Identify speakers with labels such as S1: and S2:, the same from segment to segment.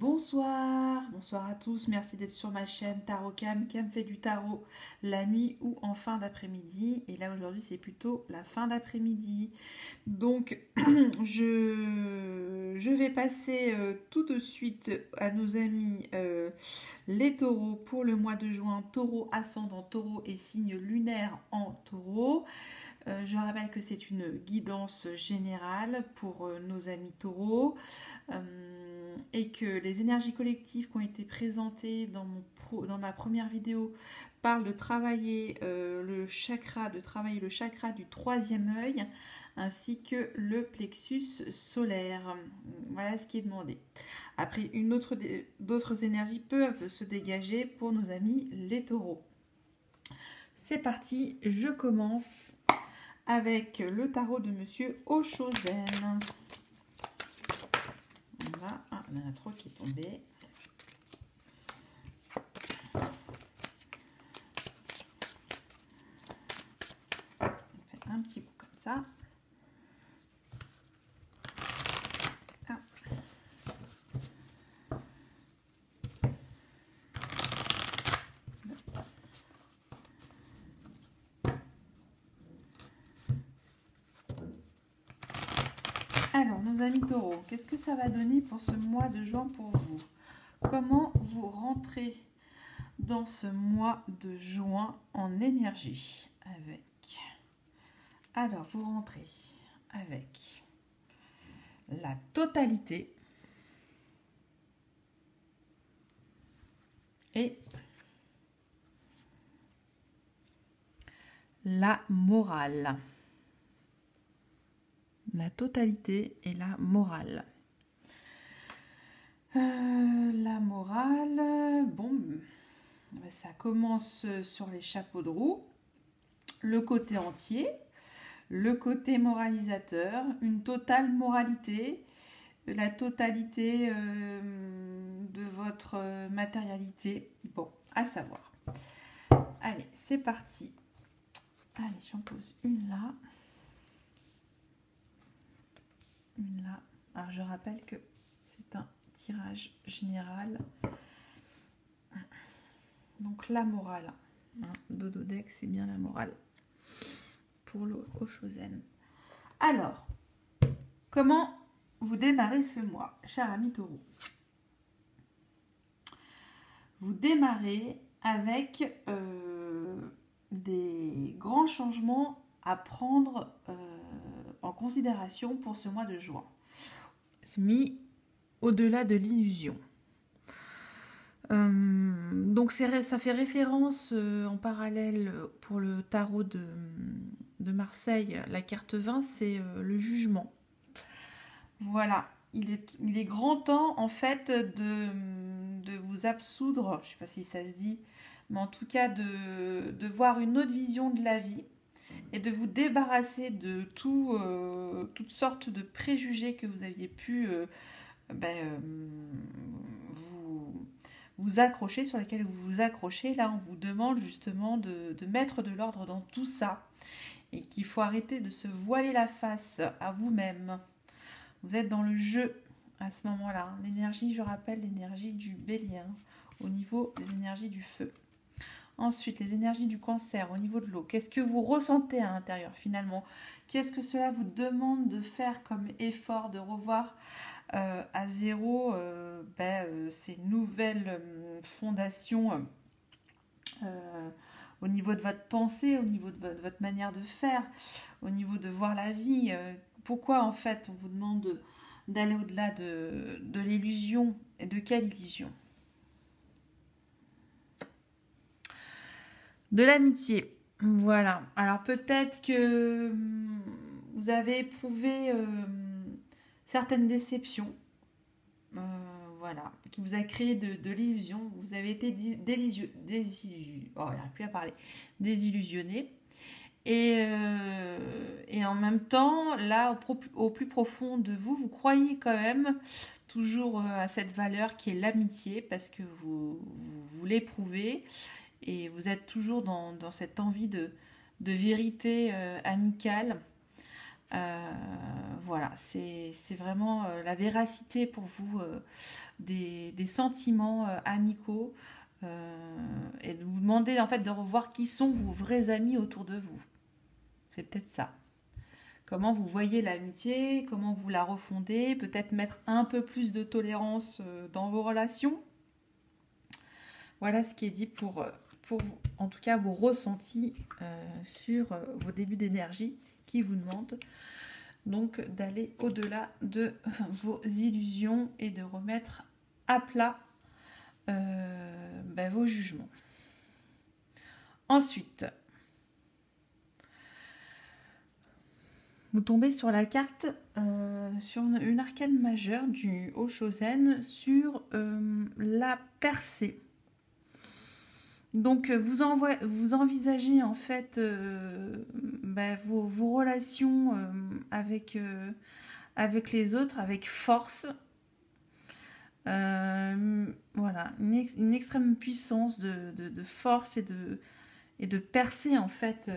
S1: Bonsoir, bonsoir à tous, merci d'être sur ma chaîne Tarot Cam fait du tarot la nuit ou en fin d'après-midi. Et là aujourd'hui c'est plutôt la fin d'après-midi. Donc je vais passer tout de suite à nos amis les taureaux pour le mois de juin. Taureau ascendant taureau et signe lunaire en taureau. Je rappelle que c'est une guidance générale pour nos amis taureaux et que les énergies collectives qui ont été présentées dans ma première vidéo parlent de travailler le chakra du troisième œil ainsi que le plexus solaire. Voilà ce qui est demandé. Après, d'autres énergies peuvent se dégager pour nos amis les taureaux. C'est parti, je commence avec le tarot de Monsieur Oshozen. Voilà, ah, il y en a trop qui est tombé. On fait un petit coup comme ça. Ah. Alors, nos amis taureaux, qu'est-ce que ça va donner pour ce mois de juin pour vous? Comment vous rentrez dans ce mois de juin en énergie avec... Alors, vous rentrez avec la totalité et la morale. La totalité et la morale. La morale, bon, ça commence sur les chapeaux de roue, le côté entier, le côté moralisateur, une totale moralité, la totalité de votre matérialité. Bon, à savoir. Allez, c'est parti. Allez, j'en pose une là. Une là. Alors, je rappelle que c'est un tirage général. Donc, la morale. Dodo deck, c'est bien la morale. Pour le Oshozen. Alors, comment vous démarrez ce mois, cher ami taureau? Vous démarrez avec des grands changements à prendre en considération pour ce mois de juin. C'est mis au-delà de l'illusion. Donc ça fait référence en parallèle pour le tarot de Marseille, la carte 20, c'est le jugement. Voilà, il est grand temps en fait de vous absoudre, je ne sais pas si ça se dit, mais en tout cas de voir une autre vision de la vie et de vous débarrasser de toutes sortes de préjugés que vous aviez pu vous accrocher, sur lesquels vous vous accrochez. Là, on vous demande justement de mettre de l'ordre dans tout ça et qu'il faut arrêter de se voiler la face à vous-même. Vous êtes dans le jeu à ce moment-là. L'énergie, je rappelle, l'énergie du bélier, au niveau des énergies du feu. Ensuite, les énergies du cancer au niveau de l'eau. Qu'est-ce que vous ressentez à l'intérieur finalement? Qu'est-ce que cela vous demande de faire comme effort, de revoir à zéro ces nouvelles fondations au niveau de votre pensée, au niveau de votre manière de faire, au niveau de voir la vie? Pourquoi en fait on vous demande d'aller au-delà de l'illusion? Et de quelle illusion? De l'amitié. Voilà. Alors peut-être que vous avez éprouvé certaines déceptions. Voilà. Qui vous a créé de l'illusion. Vous avez été désillusionné. Et en même temps, là, au plus profond de vous, vous croyez quand même toujours à cette valeur qui est l'amitié, parce que vous l'éprouvez. Et vous êtes toujours dans cette envie de vérité amicale. Voilà, c'est vraiment la véracité pour vous des sentiments amicaux et de vous demander en fait de revoir qui sont vos vrais amis autour de vous. C'est peut-être ça. Comment vous voyez l'amitié, comment vous la refondez, peut-être mettre un peu plus de tolérance dans vos relations. Voilà ce qui est dit pour en tout cas vos ressentis sur vos débuts d'énergie qui vous demandent donc d'aller au-delà de vos illusions et de remettre à plat vos jugements. Ensuite, vous tombez sur la carte, sur une arcane majeure du Haut-Shozen sur la percée. Donc, vous envisagez en fait vos relations avec les autres, avec force. Voilà, une extrême puissance de force et de percer en fait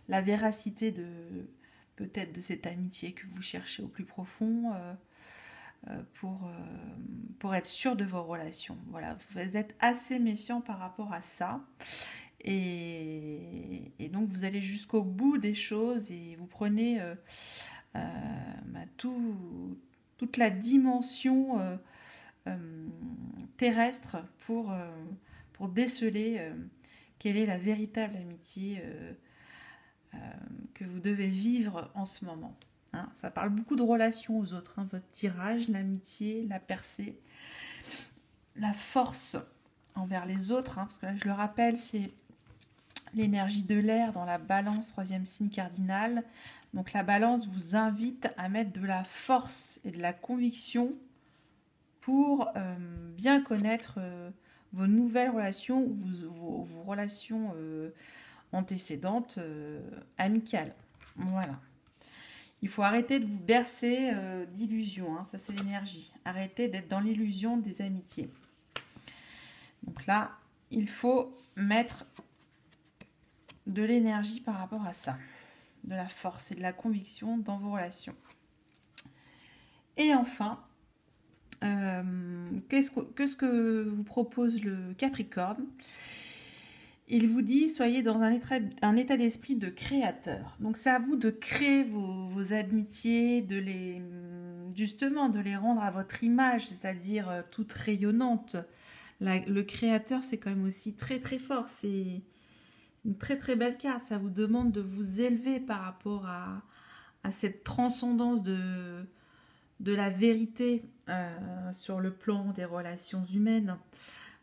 S1: la véracité peut-être de cette amitié que vous cherchez au plus profond pour être sûr de vos relations. Voilà, vous êtes assez méfiant par rapport à ça. Et donc, vous allez jusqu'au bout des choses et vous prenez toute la dimension terrestre pour déceler quelle est la véritable amitié que vous devez vivre en ce moment. Hein, ça parle beaucoup de relations aux autres, hein, votre tirage, l'amitié, la percée, la force envers les autres, hein, parce que là, je le rappelle, c'est l'énergie de l'air dans la balance, 3e signe cardinal. Donc la balance vous invite à mettre de la force et de la conviction pour bien connaître vos nouvelles relations ou vos relations antécédentes amicales. Voilà. Il faut arrêter de vous bercer d'illusions, hein, ça c'est l'énergie. Arrêtez d'être dans l'illusion des amitiés. Donc là, il faut mettre de l'énergie par rapport à ça, de la force et de la conviction dans vos relations. Et enfin, qu'est-ce que vous propose le Capricorne ? Il vous dit, soyez dans un état d'esprit de créateur. Donc, c'est à vous de créer vos amitiés, de les rendre à votre image, c'est-à-dire toutes rayonnantes. Le créateur, c'est quand même aussi très, très fort. C'est une très, très belle carte. Ça vous demande de vous élever par rapport à cette transcendance de la vérité sur le plan des relations humaines.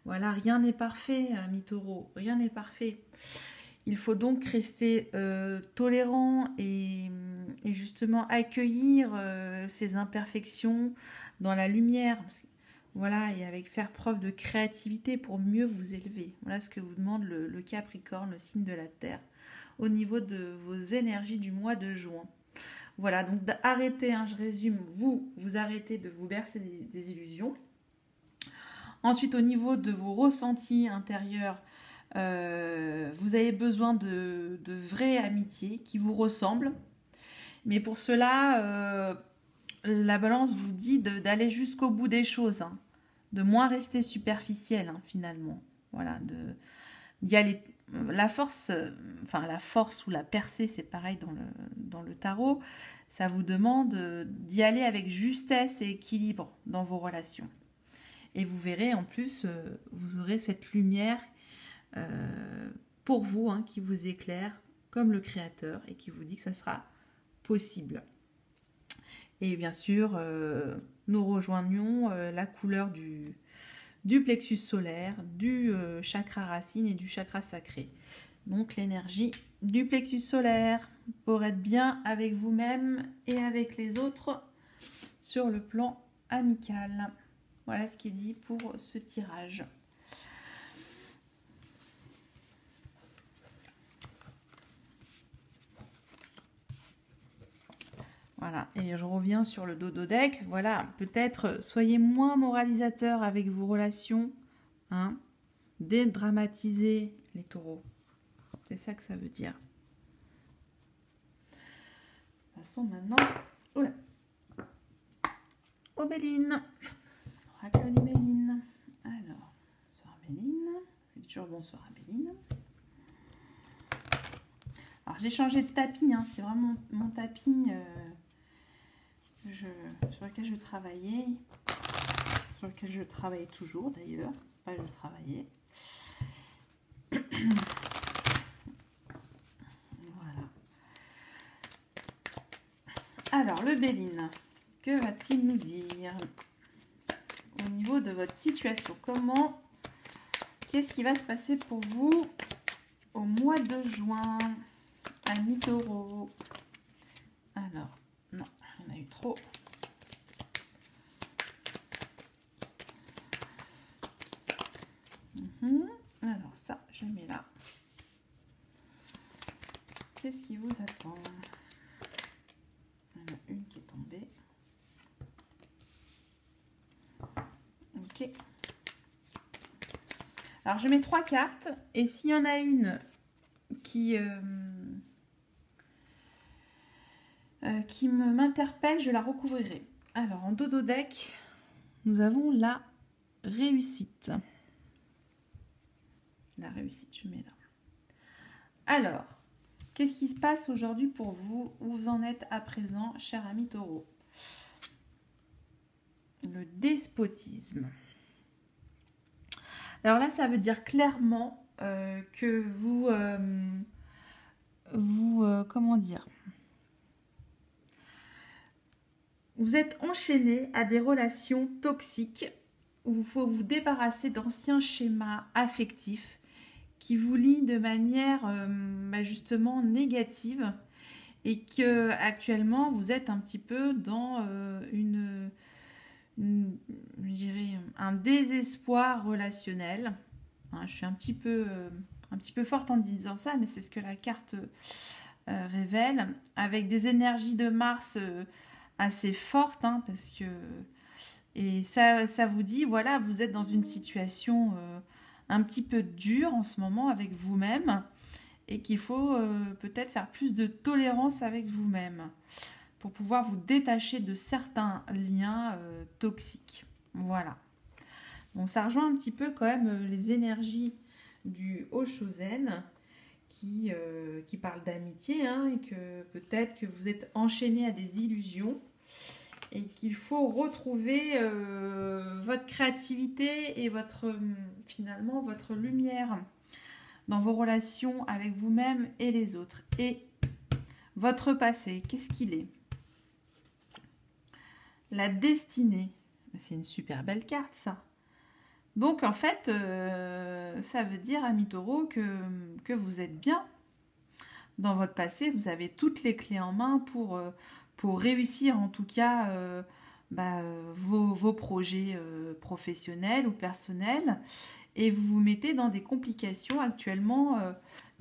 S1: Voilà, rien n'est parfait, ami Taureau, rien n'est parfait. Il faut donc rester tolérant et justement accueillir ces imperfections dans la lumière. Voilà, et avec faire preuve de créativité pour mieux vous élever. Voilà ce que vous demande le Capricorne, le signe de la Terre, au niveau de vos énergies du mois de juin. Voilà, donc arrêtez, hein, je résume, vous arrêtez de vous bercer des illusions. Ensuite, au niveau de vos ressentis intérieurs, vous avez besoin de vraies amitiés qui vous ressemblent. Mais pour cela, la balance vous dit d'aller jusqu'au bout des choses, hein, de moins rester superficiel, hein, finalement. Voilà, d'y aller. La force ou la percée, c'est pareil dans le tarot. Ça vous demande d'y aller avec justesse et équilibre dans vos relations. Et vous verrez, en plus, vous aurez cette lumière pour vous, hein, qui vous éclaire comme le Créateur et qui vous dit que ça sera possible. Et bien sûr, nous rejoignons la couleur du plexus solaire, du chakra racine et du chakra sacré. Donc l'énergie du plexus solaire pour être bien avec vous-même et avec les autres sur le plan amical. Voilà ce qui est dit pour ce tirage. Voilà, et je reviens sur le dodo deck. Voilà, peut-être soyez moins moralisateur avec vos relations, hein. Dédramatisez les taureaux. C'est ça que ça veut dire. Passons maintenant aux Bélines. Oracle du Béline. Alors, Sœur Béline. C'est toujours bonsoir à Béline. Alors, j'ai changé de tapis. Hein. C'est vraiment mon tapis sur lequel je travaillais. Sur lequel je travaille toujours d'ailleurs. Pas je travaillais. Voilà. Alors, le Béline, que va-t-il nous dire au niveau de votre situation? Qu'est-ce qui va se passer pour vous au mois de juin, amis taureaux? Alors, non, il y en a eu trop. Alors ça, je mets là. Qu'est-ce qui vous attend? Il y en a une qui est tombée. Ok. Alors je mets 3 cartes et s'il y en a une qui m'interpelle, je la recouvrirai. Alors en dodo deck, nous avons la réussite. La réussite, je mets là. Alors, qu'est-ce qui se passe aujourd'hui pour vous? Où vous en êtes à présent, cher ami taureau? Le despotisme. Alors là, ça veut dire clairement que comment dire? Vous êtes enchaîné à des relations toxiques où il faut vous débarrasser d'anciens schémas affectifs qui vous lient de manière justement négative et que actuellement vous êtes un petit peu dans je dirais un désespoir relationnel. Hein, je suis un petit peu forte en disant ça, mais c'est ce que la carte révèle, avec des énergies de Mars assez fortes, hein, parce que et ça vous dit, voilà, vous êtes dans une situation un petit peu dure en ce moment avec vous-même et qu'il faut peut-être faire plus de tolérance avec vous-même pour pouvoir vous détacher de certains liens toxiques. Voilà. Donc ça rejoint un petit peu quand même les énergies du Oshozen qui parle d'amitié, hein, et que peut-être que vous êtes enchaîné à des illusions et qu'il faut retrouver votre créativité et finalement votre lumière dans vos relations avec vous-même et les autres. Et votre passé, qu'est-ce qu'il est? La destinée. C'est une super belle carte, ça. Donc, en fait, ça veut dire, ami taureau, que vous êtes bien dans votre passé. Vous avez toutes les clés en main pour réussir, en tout cas, vos projets professionnels ou personnels. Et vous vous mettez dans des complications actuellement,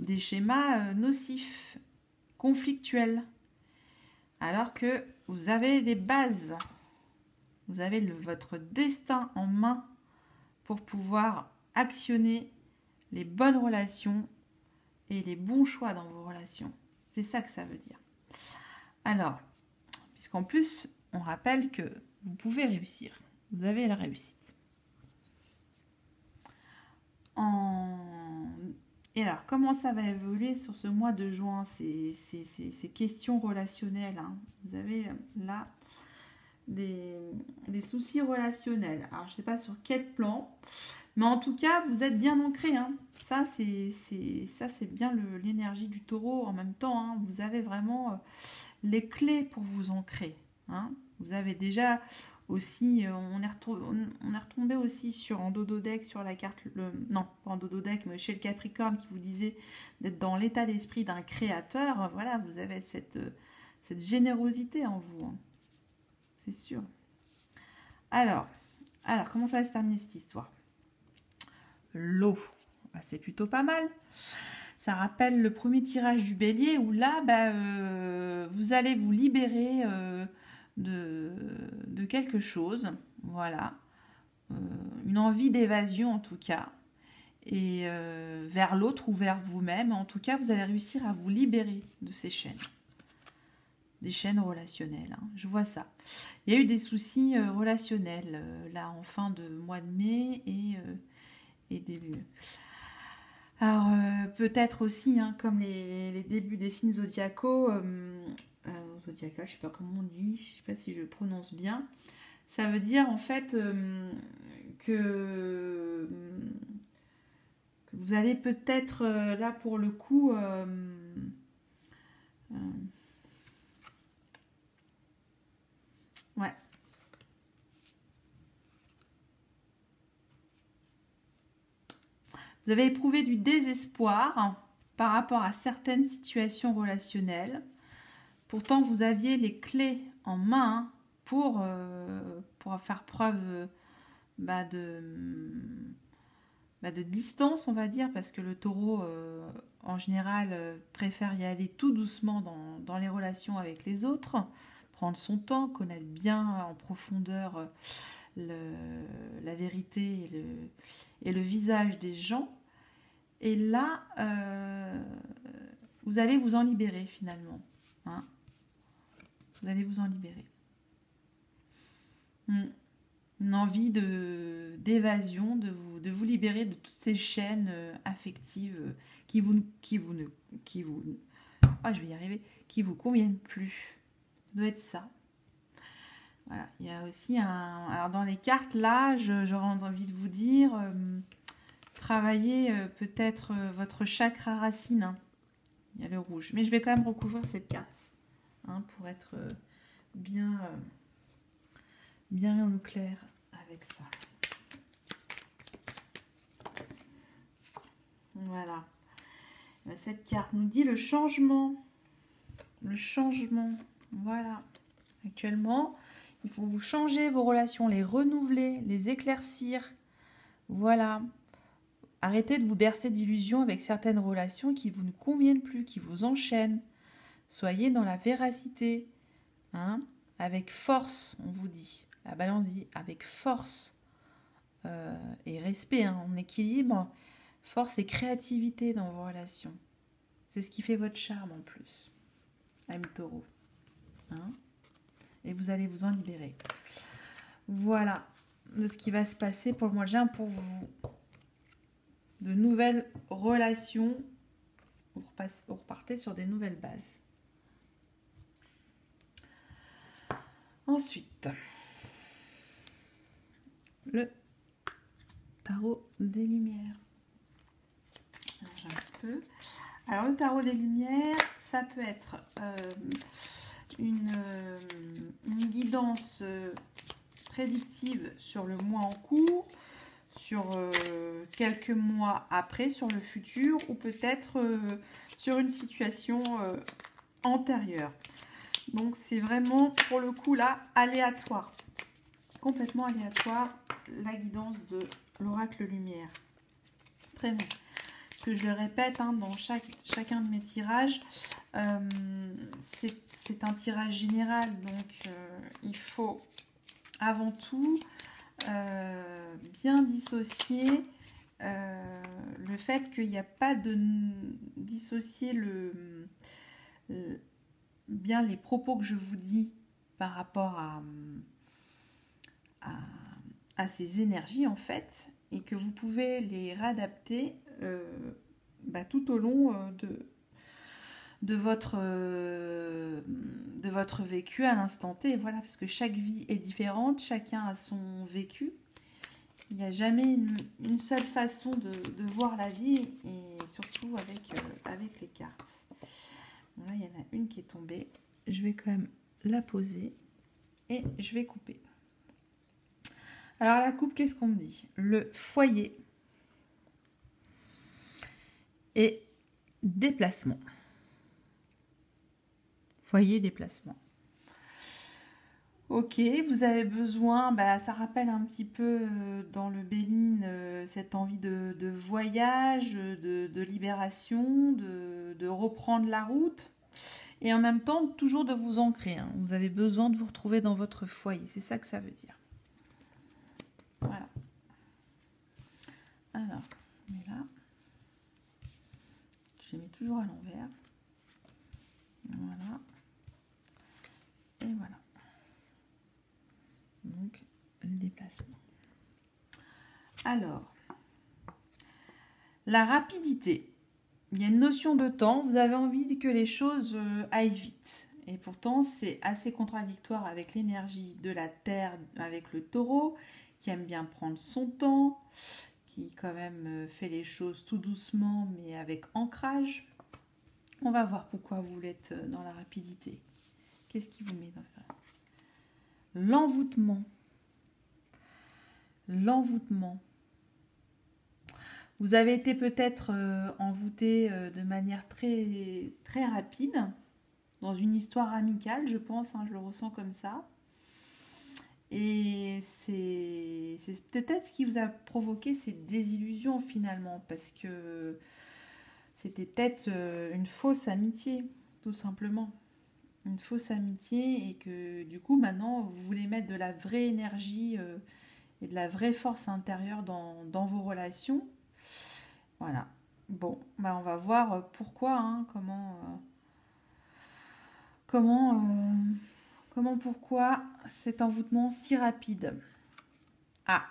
S1: des schémas nocifs, conflictuels. Alors que vous avez les bases. Vous avez votre destin en main pour pouvoir actionner les bonnes relations et les bons choix dans vos relations. C'est ça que ça veut dire. Alors, puisqu'en plus, on rappelle que vous pouvez réussir. Vous avez la réussite. Et alors, comment ça va évoluer sur ce mois de juin, ces questions relationnelles, hein. Vous avez là des soucis relationnels. Alors, je ne sais pas sur quel plan, mais en tout cas, vous êtes bien ancré, hein. Ça, c'est bien l'énergie du taureau en même temps, hein. Vous avez vraiment les clés pour vous ancrer, hein. Vous avez déjà aussi, on est retombé aussi sur en dodo deck, sur la carte, non, pas en dodo deck, mais chez le Capricorne qui vous disait d'être dans l'état d'esprit d'un créateur. Voilà, vous avez cette générosité en vous, hein. C'est sûr. Alors, comment ça va se terminer cette histoire? L'eau, c'est plutôt pas mal. Ça rappelle le premier tirage du bélier où là, vous allez vous libérer de quelque chose. Voilà. Une envie d'évasion en tout cas. Et vers l'autre ou vers vous-même. En tout cas, vous allez réussir à vous libérer de ces chaînes. des chaînes relationnelles. Hein. Je vois ça. Il y a eu des soucis relationnels là en fin de mois de mai et début. Alors peut-être aussi, hein, comme les débuts des signes zodiacaux, zodiacal, je sais pas comment on dit, je sais pas si je prononce bien. Ça veut dire en fait que vous allez peut-être là pour le coup ouais. Vous avez éprouvé du désespoir par rapport à certaines situations relationnelles. Pourtant, vous aviez les clés en main pour faire preuve de distance, on va dire, parce que le taureau, en général, préfère y aller tout doucement dans les relations avec les autres, prendre son temps, connaître bien en profondeur la vérité et le visage des gens. Et là, vous allez vous en libérer finalement. Hein, vous allez vous en libérer. Une envie d'évasion, de vous libérer de toutes ces chaînes affectives qui vous conviennent plus. Ça doit être ça. Voilà. Il y a aussi alors dans les cartes là, j'aurais envie de vous dire, travaillez peut-être votre chakra racine. Hein. Il y a le rouge, mais je vais quand même recouvrir cette carte hein, pour être bien au clair avec ça. Voilà. Cette carte nous dit le changement. Le changement. Voilà. Actuellement, il faut vous changer vos relations, les renouveler, les éclaircir. Voilà. Arrêtez de vous bercer d'illusions avec certaines relations qui vous ne conviennent plus, qui vous enchaînent. Soyez dans la véracité. Hein, avec force, on vous dit. La balance dit avec force et respect, hein, en équilibre, force et créativité dans vos relations. C'est ce qui fait votre charme en plus, ami taureau. Hein, et vous allez vous en libérer. Voilà de ce qui va se passer pour le mois de juin pour vous. De nouvelles relations. Vous repartez sur des nouvelles bases. Ensuite, le tarot des Lumières. Un petit peu. Alors, le tarot des Lumières, ça peut être une guidance prédictive sur le mois en cours, sur quelques mois après, sur le futur, ou peut-être sur une situation antérieure. Donc c'est vraiment pour le coup là aléatoire, complètement aléatoire, la guidance de l'oracle lumière. Très bien. Que je le répète hein, dans chacun de mes tirages, c'est un tirage général, donc il faut avant tout bien dissocier le fait qu'il n'y a pas de dissocier bien les propos que je vous dis par rapport à ces énergies en fait, et que vous pouvez les réadapter tout au long de votre vécu à l'instant T. Voilà, parce que chaque vie est différente, chacun a son vécu. Il n'y a jamais une seule façon de voir la vie, et surtout avec les cartes. Là, il y en a une qui est tombée. Je vais quand même la poser et je vais couper. Alors, la coupe, qu'est-ce qu'on me dit? Le foyer et déplacement. Foyer, déplacement. Ok, vous avez besoin, ça rappelle un petit peu dans le Béline cette envie de voyage, de libération, de reprendre la route. Et en même temps, toujours de vous ancrer. Hein. Vous avez besoin de vous retrouver dans votre foyer. C'est ça que ça veut dire. Voilà. Alors, on est là. Je les mets toujours à l'envers. Voilà. Alors, la rapidité. Il y a une notion de temps. Vous avez envie que les choses aillent vite. Et pourtant, c'est assez contradictoire avec l'énergie de la Terre, avec le taureau, qui aime bien prendre son temps, qui quand même fait les choses tout doucement, mais avec ancrage. On va voir pourquoi vous l'êtes dans la rapidité. Qu'est-ce qui vous met dans ça? L'envoûtement. L'envoûtement. Vous avez été peut-être envoûté de manière très, très rapide, dans une histoire amicale, je pense, je le ressens comme ça. Et c'est peut-être ce qui vous a provoqué ces désillusions finalement, parce que c'était peut-être une fausse amitié, tout simplement. Une fausse amitié, et que du coup maintenant vous voulez mettre de la vraie énergie et de la vraie force intérieure dans vos relations. Voilà. Bon, on va voir pourquoi, pourquoi cet envoûtement si rapide. Ah,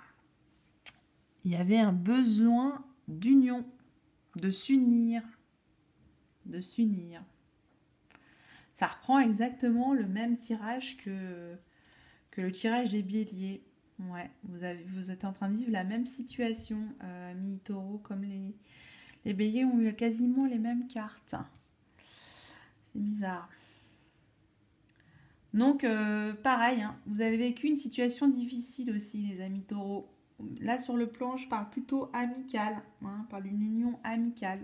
S1: il y avait un besoin d'union, de s'unir. Ça reprend exactement le même tirage que le tirage des béliers. Ouais, vous êtes en train de vivre la même situation, amis taureaux, comme les béliers ont eu quasiment les mêmes cartes. C'est bizarre. Donc, pareil, vous avez vécu une situation difficile aussi, les amis taureaux. Là, sur le plan, je parle plutôt amical. Je parle d'une union amicale.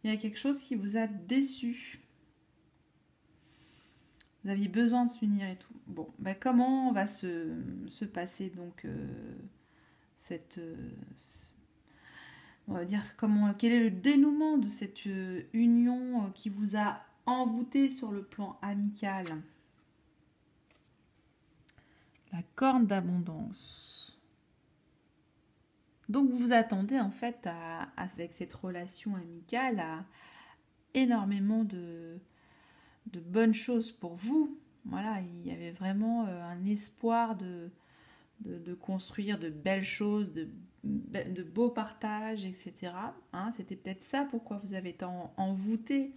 S1: Il y a quelque chose qui vous a déçu. Vous aviez besoin de s'unir et tout. Bon, comment va se passer donc on va dire quel est le dénouement de cette union qui vous a envoûté sur le plan amical? La corne d'abondance. Donc vous vous attendez en fait avec cette relation amicale à énormément de bonnes choses pour vous. Voilà, il y avait vraiment un espoir de construire de belles choses, de beaux partages, etc. C'était peut-être ça pourquoi vous avez été envoûté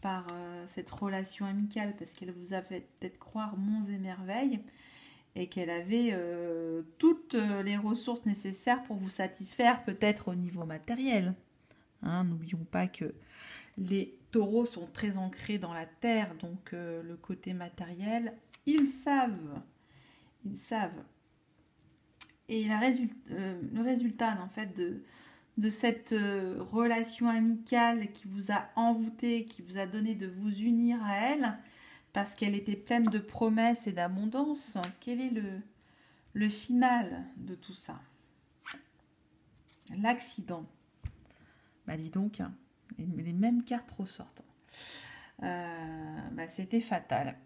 S1: par cette relation amicale, parce qu'elle vous a fait peut-être croire monts et merveilles, et qu'elle avait toutes les ressources nécessaires pour vous satisfaire, peut-être au niveau matériel. N'oublions pas que les taureaux sont très ancrés dans la terre, donc le côté matériel, ils savent. Et le résultat en fait de cette relation amicale qui vous a envoûté, qui vous a donné de vous unir à elle, parce qu'elle était pleine de promesses et d'abondance, quel est le final de tout ça? L'accident. Dis donc, les mêmes cartes ressortent. C'était fatal.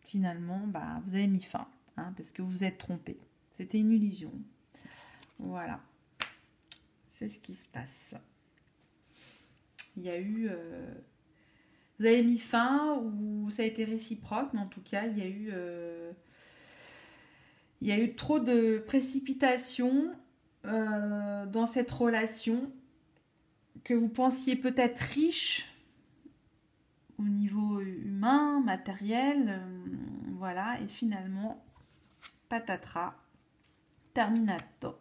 S1: Finalement, vous avez mis fin, parce que vous vous êtes trompé. C'était une illusion. Voilà. C'est ce qui se passe. Il y a eu... vous avez mis fin, ou ça a été réciproque, mais en tout cas, il y a eu trop de précipitation dans cette relation, que vous pensiez peut-être riche au niveau humain, matériel, voilà, et finalement, patatras, terminato.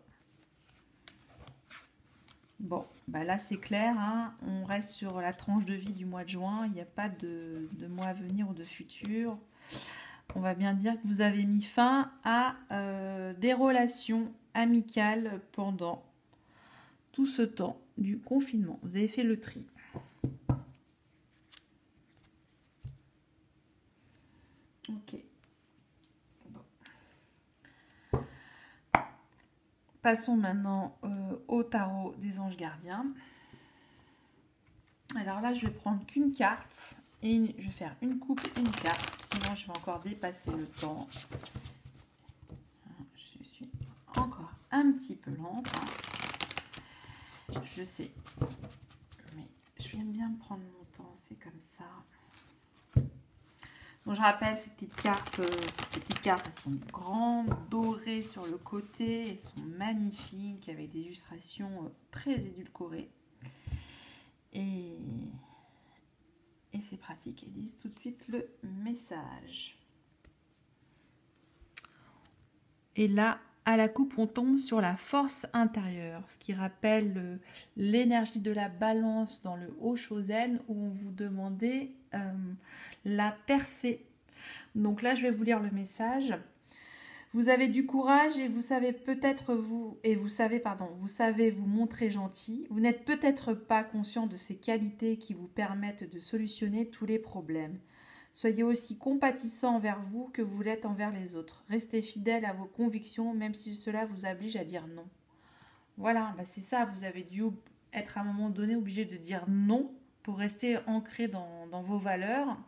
S1: Bon, là c'est clair, on reste sur la tranche de vie du mois de juin, il n'y a pas de mois à venir ou de futur. On va bien dire que vous avez mis fin à des relations amicales pendant tout ce temps du confinement. Vous avez fait le tri. Ok. Bon. Passons maintenant au tarot des anges gardiens. Alors là, je vais prendre qu'une carte et je vais faire une coupe et une carte. Sinon, je vais encore dépasser le temps. Je suis encore un petit peu lente. Je sais. Mais je vais bien prendre mon temps. C'est comme ça. Donc je rappelle ces petites cartes, elles sont grandes, dorées sur le côté, elles sont magnifiques avec des illustrations très édulcorées. Et c'est pratique, elles disent tout de suite le message. Et là, à la coupe, on tombe sur la force intérieure, ce qui rappelle l'énergie de la balance dans le Oshozen où on vous demandait la percée. Donc là, je vais vous lire le message. Vous avez du courage et vous savez vous montrer gentil. Vous n'êtes peut-être pas conscient de ces qualités qui vous permettent de solutionner tous les problèmes. Soyez aussi compatissant envers vous que vous l'êtes envers les autres. Restez fidèle à vos convictions, même si cela vous oblige à dire non. Voilà, c'est ça, vous avez dû être à un moment donné obligé de dire non pour rester ancré dans vos valeurs.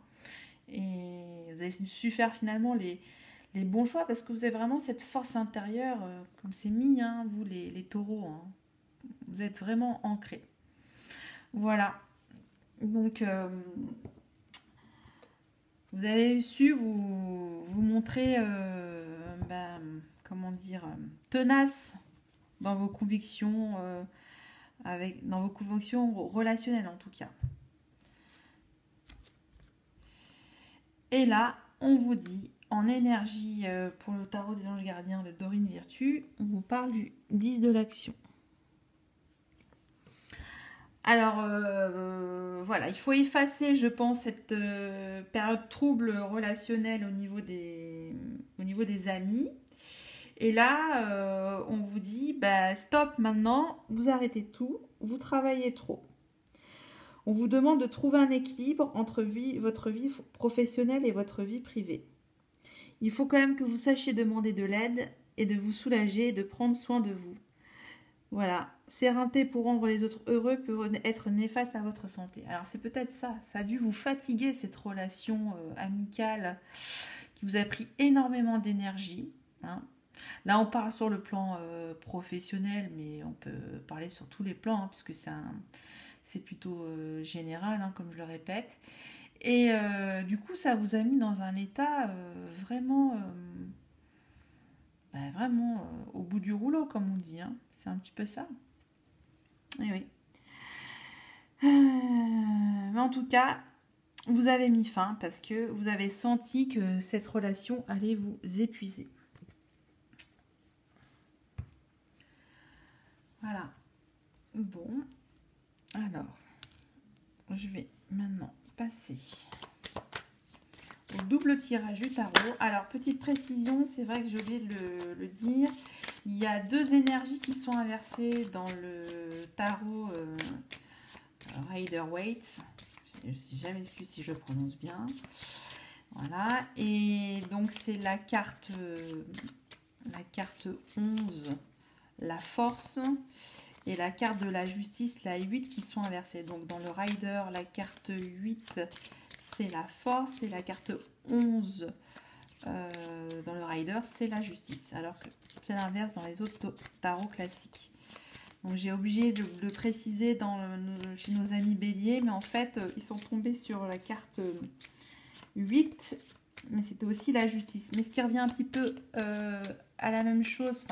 S1: Et vous avez su faire finalement les bons choix parce que vous avez vraiment cette force intérieure, comme c'est mis, vous les taureaux. Vous êtes vraiment ancrés. Voilà. Donc, vous avez su vous montrer, tenace dans vos convictions, dans vos convictions relationnelles en tout cas. Et là, on vous dit, en énergie pour le tarot des anges gardiens de Dorine Virtue, on vous parle du 10 de l'action. Alors, voilà, il faut effacer, je pense, cette période trouble relationnelle au niveau des amis. Et là, on vous dit, stop maintenant, vous arrêtez tout, vous travaillez trop. On vous demande de trouver un équilibre entre votre vie professionnelle et votre vie privée. Il faut quand même que vous sachiez demander de l'aide et de vous soulager et de prendre soin de vous. Voilà, s'éreinter pour rendre les autres heureux peut être néfaste à votre santé. Alors c'est peut-être ça a dû vous fatiguer cette relation amicale qui vous a pris énormément d'énergie. Là on parle sur le plan professionnel, mais on peut parler sur tous les plans, puisque c'est plutôt général, comme je le répète. Et du coup, ça vous a mis dans un état vraiment au bout du rouleau, comme on dit. C'est un petit peu ça. Et oui. Mais en tout cas, vous avez mis fin parce que vous avez senti que cette relation allait vous épuiser. Voilà. Bon. Alors, je vais maintenant passer au double tirage du tarot. Alors, petite précision, c'est vrai que j'ai oublié de le dire. Il y a deux énergies qui sont inversées dans le tarot Rider-Waite. Je ne sais jamais si je prononce bien. Voilà. Et donc, c'est la carte 11, la force. Et la carte de la justice, la 8, qui sont inversées. Donc, dans le Rider, la carte 8, c'est la force. Et la carte 11, dans le Rider, c'est la justice. Alors que c'est l'inverse dans les autres tarots classiques. Donc, j'ai obligé de le préciser chez nos amis béliers. Mais en fait, ils sont tombés sur la carte 8. Mais c'était aussi la justice. Mais ce qui revient un petit peu à la même chose,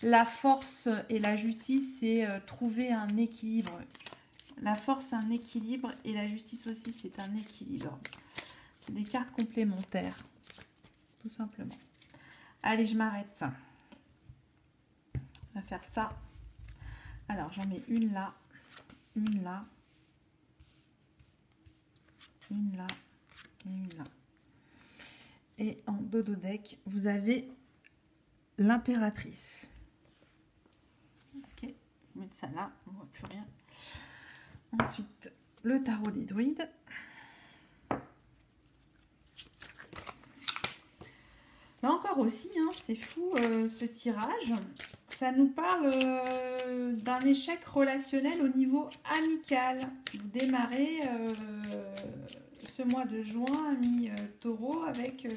S1: la force et la justice, c'est trouver un équilibre. La force, c'est un équilibre et la justice aussi, c'est un équilibre. C'est des cartes complémentaires, tout simplement. Allez, je m'arrête. On va faire ça. Alors, j'en mets une là, une là, une là et une là. Et en dodo deck, vous avez l'impératrice. Ok, je vais mettre ça là, on ne voit plus rien. Ensuite, le tarot des druides. Là encore aussi, c'est fou ce tirage. Ça nous parle d'un échec relationnel au niveau amical. Vous démarrez ce mois de juin, ami taureau, avec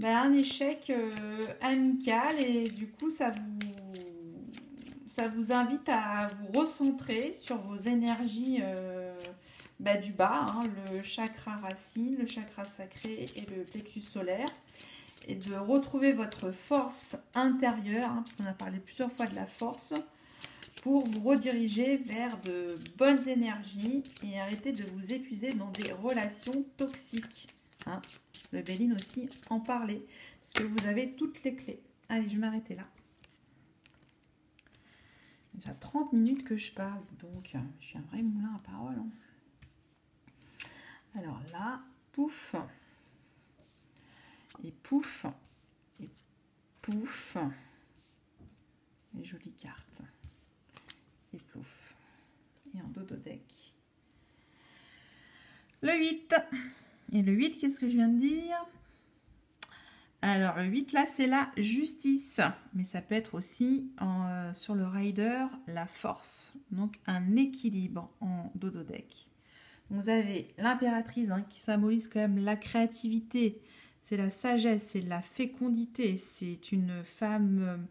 S1: un échec amical. Et du coup, ça vous invite à vous recentrer sur vos énergies du bas, hein, le chakra racine, le chakra sacré et le plexus solaire. Et de retrouver votre force intérieure, hein, parce qu'on a parlé plusieurs fois de la force, pour vous rediriger vers de bonnes énergies et arrêter de vous épuiser dans des relations toxiques. Hein. Le Béline aussi en parlait, parce que vous avez toutes les clés. Allez, je vais m'arrêter là. Déjà 30 minutes que je parle, donc je suis un vrai moulin à parole. Hein. Alors là, pouf, et pouf, et pouf, les jolies cartes, et plouf, et en dododeck. Le 8, et le 8, qu'est-ce que je viens de dire? Alors, le 8, là, c'est la justice. Mais ça peut être aussi, sur le rider, la force. Donc, un équilibre en dododeck. Vous avez l'impératrice, hein, qui symbolise quand même la créativité. C'est la sagesse, c'est la fécondité. C'est une femme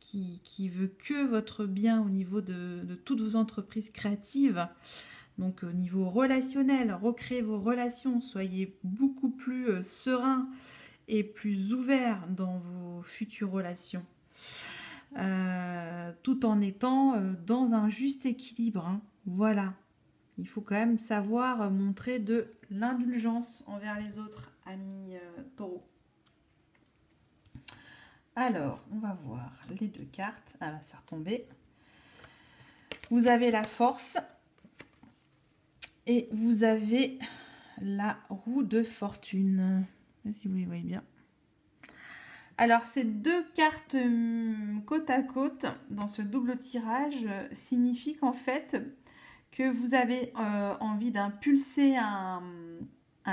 S1: qui veut que votre bien au niveau de toutes vos entreprises créatives. Donc, au niveau relationnel, recréez vos relations. Soyez beaucoup plus serein et plus ouvert dans vos futures relations, tout en étant dans un juste équilibre. Hein. Voilà, il faut quand même savoir montrer de l'indulgence envers les autres, amis taureaux. Alors, on va voir les deux cartes. Ah, c'est retombé. Vous avez la force et vous avez la roue de fortune. Si vous les voyez bien. Alors, ces deux cartes côte à côte dans ce double tirage signifient qu'en fait, que vous avez envie d'impulser un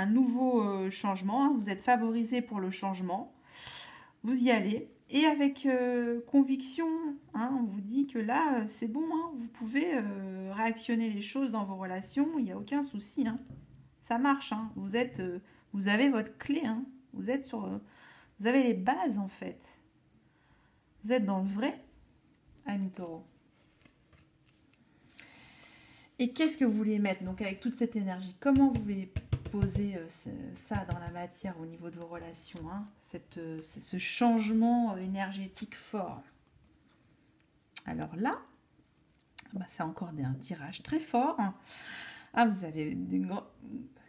S1: nouveau changement. Hein, vous êtes favorisé pour le changement. Vous y allez. Et avec conviction, hein, on vous dit que là, c'est bon. Hein, vous pouvez réactionner les choses dans vos relations. Il n'y a aucun souci. Hein, ça marche. Hein, vous avez votre clé. Hein, vous avez les bases en fait. Vous êtes dans le vrai, amis taureaux. Et qu'est-ce que vous voulez mettre donc avec toute cette énergie? Comment vous voulez poser ça dans la matière au niveau de vos relations, hein, ce changement énergétique fort? Alors là, c'est encore un tirage très fort. Ah, vous avez une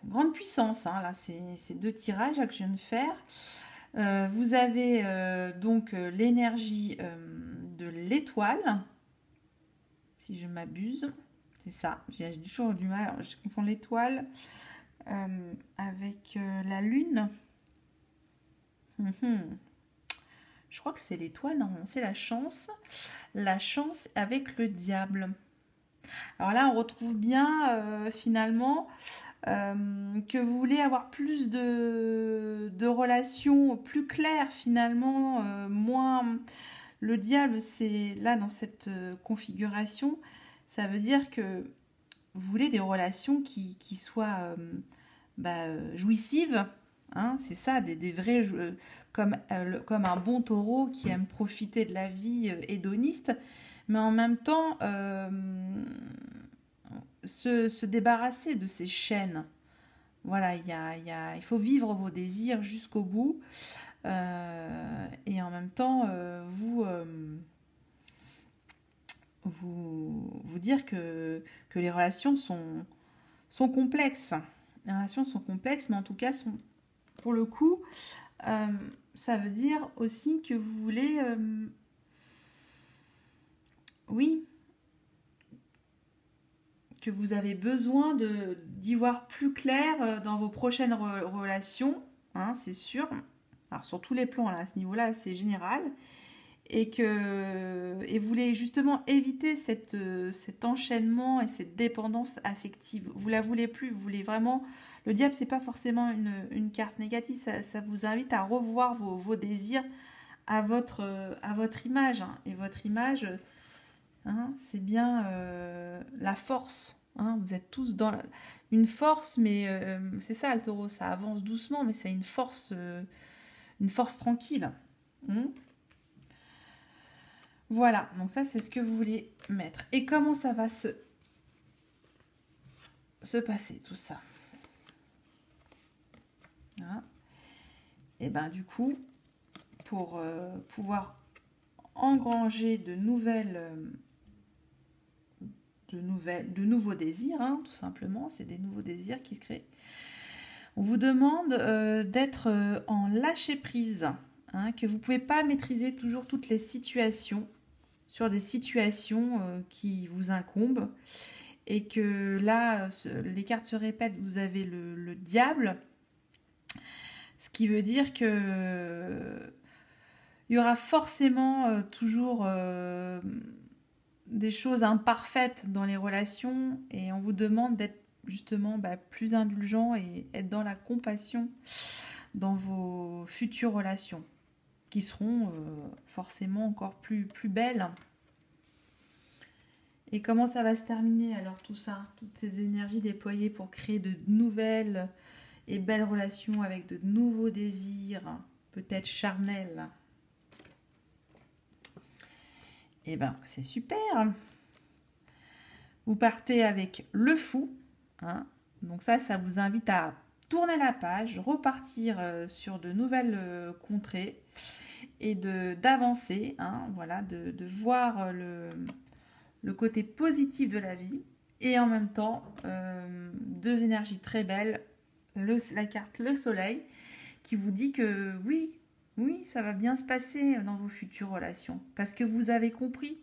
S1: grande puissance. Hein, là, c'est deux tirages que je viens de faire. Vous avez donc l'énergie de l'étoile, si je m'abuse. C'est ça, j'ai toujours du mal, je confonds l'étoile avec la lune. Je crois que c'est l'étoile, non, c'est la chance. La chance avec le diable. Alors là, on retrouve bien finalement que vous voulez avoir plus de relations plus claires finalement, moins... Le diable, c'est là dans cette configuration... Ça veut dire que vous voulez des relations qui soient jouissives. Hein, c'est ça, des vrais... comme un bon taureau qui aime profiter de la vie hédoniste. Mais en même temps, se débarrasser de ces chaînes. Voilà, il faut vivre vos désirs jusqu'au bout. Et en même temps, vous dire que les relations sont complexes. Les relations sont complexes, mais en tout cas, pour le coup, ça veut dire aussi que vous voulez... oui, que vous avez besoin d'y voir plus clair dans vos prochaines relations, hein, c'est sûr. Alors, sur tous les plans, là, à ce niveau-là, c'est général. Et vous voulez justement éviter cet enchaînement et cette dépendance affective. Vous la voulez plus, vous voulez vraiment... Le diable, c'est pas forcément une carte négative, ça vous invite à revoir vos désirs à votre image. Hein. Et votre image, hein, c'est bien la force. Hein. Vous êtes tous dans une force, mais c'est ça le taureau, ça avance doucement, mais c'est une force tranquille. Voilà, donc ça c'est ce que vous voulez mettre. Et comment ça va se se passer tout ça. Hein. Et ben du coup, pour pouvoir engranger de nouveaux désirs, hein, tout simplement, c'est des nouveaux désirs qui se créent. On vous demande d'être en lâcher prise, hein, que vous ne pouvez pas maîtriser toujours toutes les situations, sur des situations qui vous incombent, et que là, les cartes se répètent, vous avez le diable, ce qui veut dire que il y aura forcément toujours des choses imparfaites dans les relations, et on vous demande d'être justement plus indulgent et être dans la compassion dans vos futures relations qui seront forcément encore plus belles. Et comment ça va se terminer alors tout ça, toutes ces énergies déployées pour créer de nouvelles et belles relations avec de nouveaux désirs, peut-être charnels. Et ben c'est super. Vous partez avec le fou. Hein. Donc ça vous invite à tourner la page, repartir sur de nouvelles contrées et d'avancer, hein, voilà, de voir le côté positif de la vie, et en même temps deux énergies très belles, la carte le soleil qui vous dit que oui, ça va bien se passer dans vos futures relations, parce que vous avez compris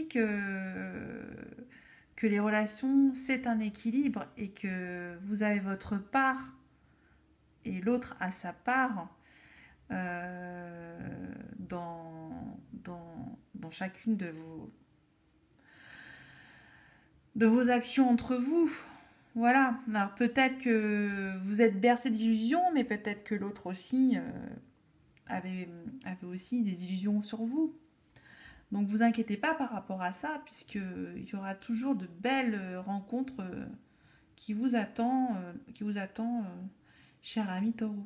S1: que les relations, c'est un équilibre, et que vous avez votre part et l'autre a sa part dans chacune de vos actions entre vous. Voilà. Alors peut-être que vous êtes bercé d'illusions, mais peut-être que l'autre aussi avait aussi des illusions sur vous. Donc vous inquiétez pas par rapport à ça, puisqu'il y aura toujours de belles rencontres qui vous attend, cher ami Taureau.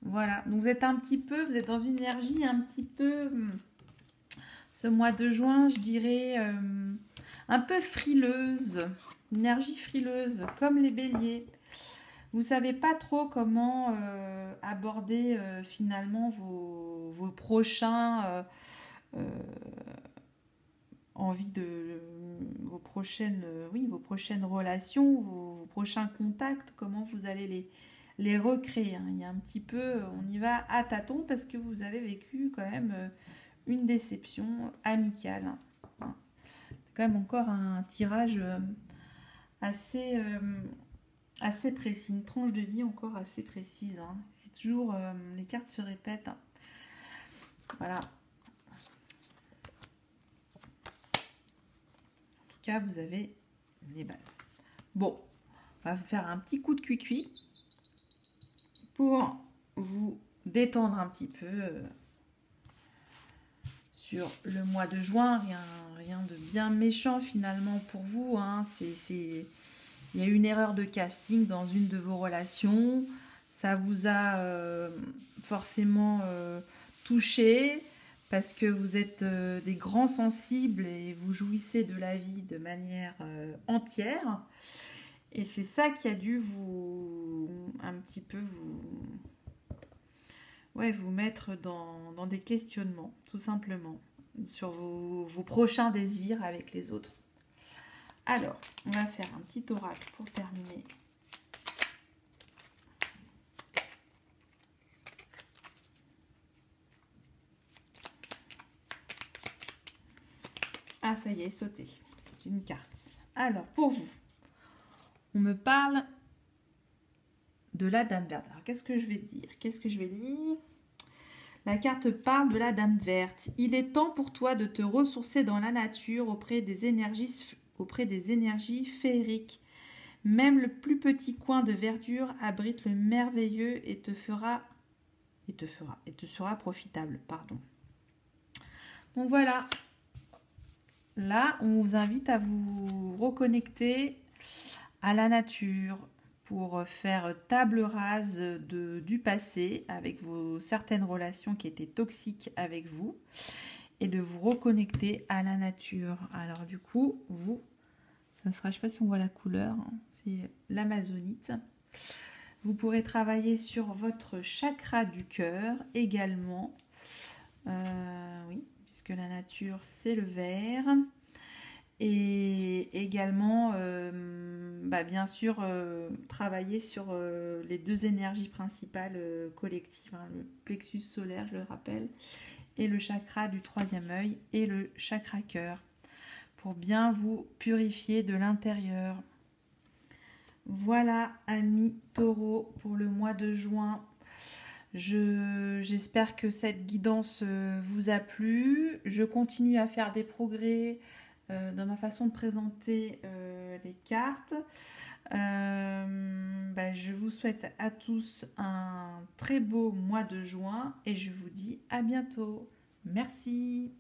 S1: Voilà, donc vous êtes dans une énergie un petit peu, ce mois de juin, je dirais, un peu frileuse, une énergie frileuse, comme les béliers. Vous ne savez pas trop comment aborder finalement vos prochains vos prochaines relations, vos prochains contacts, comment vous allez les recréer. Hein. Il y a un petit peu, on y va à tâtons, parce que vous avez vécu quand même une déception amicale. Hein. C'est quand même encore un tirage assez précis, une tranche de vie encore assez précise. Hein. C'est toujours, les cartes se répètent. Hein. Voilà. En tout cas, vous avez les bases. Bon, on va faire un petit coup de cuicui pour vous détendre un petit peu sur le mois de juin. Rien de bien méchant finalement pour vous. Hein. Il y a une erreur de casting dans une de vos relations. Ça vous a forcément touché, parce que vous êtes des grands sensibles et vous jouissez de la vie de manière entière. Et c'est ça qui a dû vous mettre dans des questionnements, tout simplement, sur vos prochains désirs avec les autres. Alors, on va faire un petit oracle pour terminer. Ah, ça y est, sauté. Une carte. Alors, pour vous, on me parle de la Dame verte. Alors, qu'est-ce que je vais dire? Qu'est-ce que je vais lire? La carte parle de la Dame verte. Il est temps pour toi de te ressourcer dans la nature auprès des énergies féeriques. Même le plus petit coin de verdure abrite le merveilleux et te sera profitable. Pardon. Donc voilà. Là, on vous invite à vous reconnecter à la nature pour faire table rase du passé avec certaines relations qui étaient toxiques avec vous, et de vous reconnecter à la nature. Alors du coup, vous Ça sera, je ne sais pas si on voit la couleur, hein, c'est l'amazonite. Vous pourrez travailler sur votre chakra du cœur également. Oui, puisque la nature, c'est le vert. Et également, bien sûr, travailler sur les deux énergies principales collectives, hein, le plexus solaire, je le rappelle, et le chakra du troisième œil et le chakra cœur, pour bien vous purifier de l'intérieur. Voilà, amis taureaux, pour le mois de juin. J'espère que cette guidance vous a plu. Je continue à faire des progrès dans ma façon de présenter les cartes. Je vous souhaite à tous un très beau mois de juin et je vous dis à bientôt. Merci.